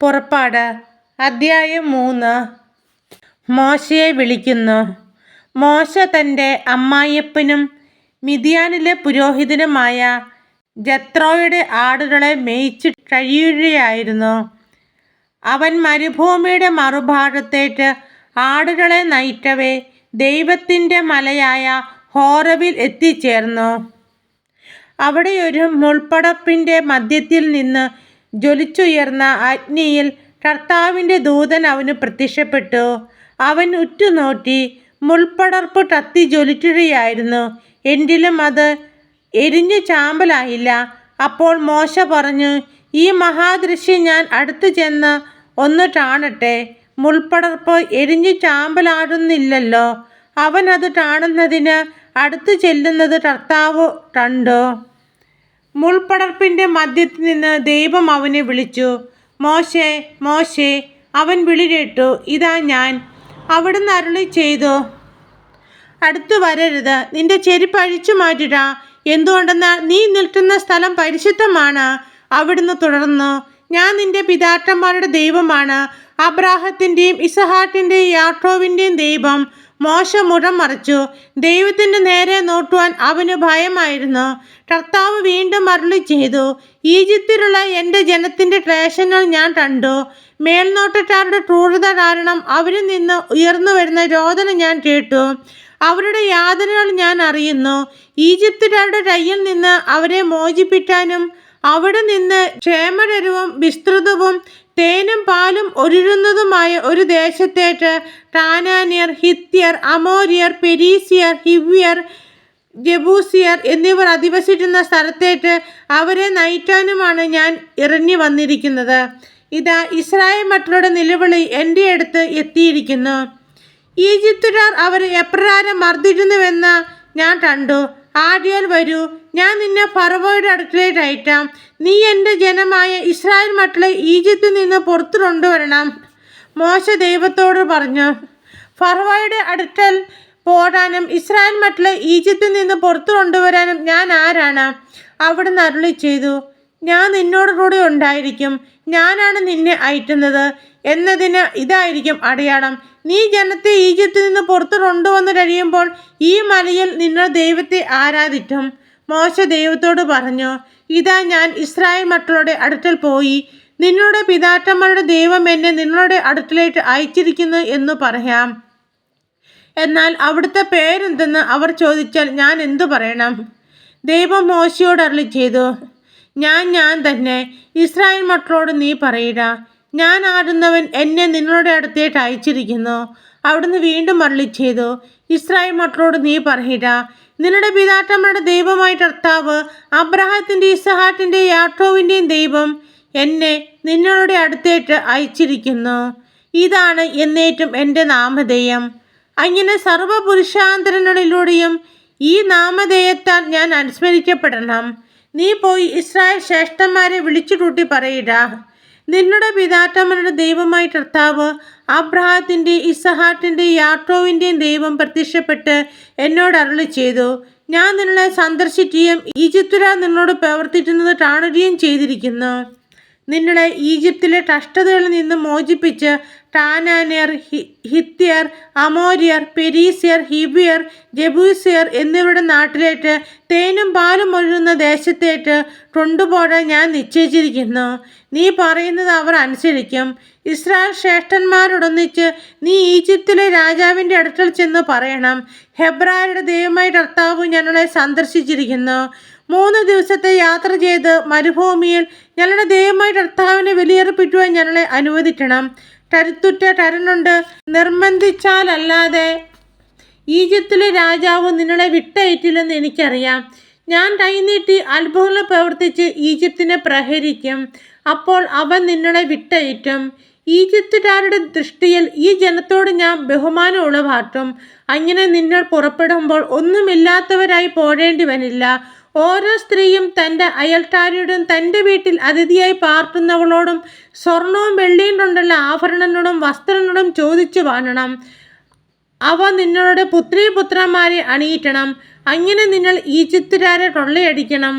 പുറപ്പാട് അദ്ധ്യായം 3. മോശയെ വിളിക്കുന്നു. മോശ തൻ്റെ അമ്മായിയപ്പനും മിദ്യാനിലെ പുരോഹിതനുമായ ജത്രോയുടെ ആടുകളെ മേയിച്ച് കഴിയുകയായിരുന്നു. അവൻ മരുഭൂമിയുടെ മറുഭാഗത്തേക്ക് ആടുകളെ നയിക്കവേ ദൈവത്തിൻ്റെ മലയായ ഹോറേബിൽ എത്തിച്ചേർന്നു. അവിടെ ഒരു മുൾപ്പടർപ്പിൻ്റെ മധ്യത്തിൽ നിന്ന് ജ്വലിച്ചുയർന്ന അഗ്നിയിൽ കർത്താവിൻ്റെ ദൂതൻ അവന് പ്രത്യക്ഷപ്പെട്ടു. അവൻ ഉറ്റുനോക്കി, മുൾപ്പടർപ്പ് കത്തി ജ്വലിക്കുകയായിരുന്നു, എങ്കിലും അത് എരിഞ്ഞു ചാമ്പലായില്ല. അപ്പോൾ മോശ പറഞ്ഞു, ഈ മഹാദൃശ്യം ഞാൻ അടുത്തു ചെന്ന് ഒന്ന് കാണട്ടെ. മുൾപ്പടർപ്പ് എരിഞ്ഞു ചാമ്പലാടുന്നില്ലല്ലോ. അവൻ അത് കാണുന്നതിന് അടുത്തു ചെല്ലുന്നത് കർത്താവ് കണ്ടു. മുൾപ്പടർപ്പിൻ്റെ മധ്യത്തിൽ നിന്ന് ദൈവം അവനെ വിളിച്ചു, മോശേ, മോശേ. അവൻ വിളി കേട്ടു, ഇതാ ഞാൻ. അവിടുന്ന് അരുളി ചെയ്തു, അടുത്തു വരരുത്, നിന്റെ ചെരുപ്പ് അഴിച്ചു മാറ്റുക. എന്തുകൊണ്ടെന്നാൽ നീ നിൽക്കുന്ന സ്ഥലം പരിശുദ്ധമാണ്. അവിടുന്ന് തുടർന്നു, ഞാൻ നിന്റെ പിതാക്കന്മാരുടെ ദൈവമാണ്, അബ്രാഹത്തിൻ്റെയും ഇസഹാക്കിൻ്റെയും യാക്കോബിൻ്റെയും ദൈവം. മോശ മുഖം മറച്ചു. ദൈവത്തിൻ്റെ നേരെ നോക്കുവാൻ അവന് ഭയമായിരുന്നു. കർത്താവ് വീണ്ടും അരുളി ചെയ്തു, ഈജിപ്തിലുള്ള എൻ്റെ ജനത്തിൻ്റെ ക്ലേശങ്ങൾ ഞാൻ കണ്ടു. മേൽനോട്ടക്കാരുടെ ക്രൂരത കാരണം അവരിൽ നിന്ന് ഉയർന്നു വരുന്ന രോദന ഞാൻ കേട്ടു. അവരുടെ യാതനകൾ ഞാൻ അറിയുന്നു. ഈജിപ്തുകാരുടെ കയ്യിൽ നിന്ന് അവരെ മോചിപ്പിക്കാനും അവിടെ നിന്ന് ക്ഷേമകരവും വിസ്തൃതവും തേനും പാലും ഒഴുകുന്നതുമായ ഒരു ദേശത്തേക്ക് കാനാന്യർ, ഹിത്യർ, അമോര്യർ, പെരീസിയർ, ഹിവ്യർ, ജബൂസിയർ എന്നിവർ അധിവസിക്കുന്ന സ്ഥലത്തേക്ക് അവരെ നയിക്കാനുമാണ് ഞാൻ ഇറങ്ങി വന്നിരിക്കുന്നത്. ഇതാ, ഇസ്രായേൽ മക്കളുടെ നിലവിളി എൻ്റെ അടുത്ത് എത്തിയിരിക്കുന്നു. ഈജിപ്തുകാർ അവരെ എപ്രകാരം മർദ്ദിക്കുന്നുവെന്ന് ഞാൻ കണ്ടു. ആദ്യാൽ വരൂ, ഞാൻ നിന്നെ ഫറവോയുടെ അടുക്കലേക്ക് അയക്കാം. നീ എൻ്റെ ജനമായ ഇസ്രായേൽ മക്കളെ ഈജിപ്തിൽ നിന്ന് പുറത്തു കൊണ്ടുവരണം. മോശ ദൈവത്തോട് പറഞ്ഞു, ഫറവോയുടെ അടുക്കൽ പോകാനും ഇസ്രായേൽ മക്കളെ ഈജിപ്തിൽ നിന്ന് പുറത്തു കൊണ്ടുവരാനും ഞാൻ ആരാണ്? അവിടുന്ന് അരുളി ചെയ്തു, ഞാൻ നിന്നോട് കൂടെ ഉണ്ടായിരിക്കും. ഞാനാണ് നിന്നെ അയക്കുന്നത് എന്നതിന് ഇതായിരിക്കും അടയാളം. നീ ജനത്തെ ഈജിപ്തിൽ നിന്ന് പുറത്തു കൊണ്ടുവന്ന് കഴിയുമ്പോൾ ഈ മലയിൽ നിങ്ങൾ ദൈവത്തെ ആരാധിക്കും. മോശ ദൈവത്തോട് പറഞ്ഞു, ഇതാ ഞാൻ ഇസ്രായേൽ മക്കളുടെ അടുക്കൽ പോയി നിങ്ങളുടെ പിതാക്കന്മാരുടെ ദൈവം എന്നെ നിങ്ങളുടെ അടുക്കലേക്ക് അയച്ചിരിക്കുന്നു എന്ന് പറയാം. എന്നാൽ അവിടുത്തെ പേരെന്തെന്ന് അവർ ചോദിച്ചാൽ ഞാൻ എന്തു പറയണം? ദൈവം മോശയോട് അരുളി ചെയ്തു, ഞാൻ തന്നെ. ഇസ്രായേൽ മക്കളോട് നീ പറയുക, ഞാൻ ആടുന്നവൻ എന്നെ നിങ്ങളുടെ അടുത്തേക്ക് അയച്ചിരിക്കുന്നു. അവിടുന്ന് വീണ്ടും അരുളി ചെയ്തു, ഇസ്രായേൽ മക്കളോട് നീ പറയുക, നിങ്ങളുടെ പിതാക്കന്മാരുടെ ദൈവമായ കർത്താവ്, അബ്രാഹത്തിൻ്റെയും ഇസഹാക്കിൻ്റെയും യാക്കോബിൻ്റെയും ദൈവം എന്നെ നിങ്ങളുടെ അടുത്തേക്ക് അയച്ചിരിക്കുന്നു. ഇതാണ് എന്നേറ്റും എൻ്റെ നാമധേയം. അങ്ങനെ സർവ്വപുരുഷാന്തരങ്ങളിലൂടെയും ഈ നാമധേയത്താൽ ഞാൻ അനുസ്മരിക്കപ്പെടണം. നീ പോയി ഇസ്രായേൽ ശ്രേഷ്ഠന്മാരെ വിളിച്ചു കൂട്ടി പറയുക, നിങ്ങളുടെ പിതാക്കന്മാരുടെ ദൈവമായ കർത്താവ്, അബ്രാഹത്തിൻ്റെയും ഇസഹാക്കിൻ്റെയും യാക്കോബിൻ്റെയും ദൈവം പ്രത്യക്ഷപ്പെട്ട് എന്നോട് അരുളി ചെയ്തു, ഞാൻ നിങ്ങളെ സന്ദർശിക്കുകയും ഈജിപ്തുകാർ നിങ്ങളോട് പ്രവർത്തിക്കുന്നത് കാണുകയും ചെയ്തിരിക്കുന്നു. നിങ്ങളെ ഈജിപ്തിലെ കഷ്ടതകളിൽ നിന്ന് മോചിപ്പിച്ച് കാനാന്യർ, ഹിത്യർ, അമോര്യർ, പെരീസിയർ, ഹിവ്യർ, ജബൂസിയർ എന്നിവരുടെ നാട്ടിലേക്ക് തേനും പാലും ഒഴുകുന്ന ദേശത്തേക്ക് കൊണ്ടുപോകാൻ ഞാൻ നിശ്ചയിച്ചിരിക്കുന്നു. നീ പറയുന്നത് അവർ അനുസരിക്കും. ഇസ്രായേൽ ശ്രേഷ്ഠന്മാരോടൊന്നിച്ച് നീ ഈജിപ്തിലെ രാജാവിൻ്റെ അടുക്കൽ ചെന്ന് പറയണം, ഹെബ്രായരുടെ ദൈവമായ കർത്താവ് ഞങ്ങളെ സന്ദർശിച്ചിരിക്കുന്നു. 3 ദിവസത്തെ യാത്ര ചെയ്ത് മരുഭൂമിയിൽ ഞങ്ങളുടെ ദൈവമായ കർത്താവിനെ ബലിയർപ്പിക്കുവാൻ ഞങ്ങളെ അനുവദിക്കണം. കരുത്തുറ്റ കരനുണ്ട് നിർബന്ധിച്ചാലല്ലാതെ ഈജിപ്തിലെ രാജാവ് നിങ്ങളെ വിട്ടയറ്റില്ലെന്ന് എനിക്കറിയാം. ഞാൻ കൈനീട്ടി അത്ഭുതങ്ങൾ പ്രവർത്തിച്ച് ഈജിപ്തിനെ പ്രഹരിക്കും. അപ്പോൾ അവൻ നിങ്ങളെ വിട്ടയറ്റും. ഈജിപ്തുകാരുടെ ദൃഷ്ടിയിൽ ഈ ജനത്തോട് ഞാൻ ബഹുമാനം ഉളവാക്കും. അങ്ങനെ നിങ്ങൾ പുറപ്പെടുമ്പോൾ ഒന്നുമില്ലാത്തവരായി പോകേണ്ടി വരില്ല. ഓരോ സ്ത്രീയും തൻ്റെ അയൽക്കാരോടും തൻ്റെ വീട്ടിൽ അതിഥിയായി പാർക്കുന്നവളോടും സ്വർണവും വെള്ളിയും കൊണ്ടുള്ള ആഭരണങ്ങളും വസ്ത്രങ്ങളും ചോദിച്ചു വാങ്ങണം. അവ നിങ്ങളുടെ പുത്രീപുത്രന്മാരെ അണിയിക്കണം. അങ്ങനെ നിങ്ങൾ ഈജിപ്തുകാരെ കൊള്ളയടിക്കണം.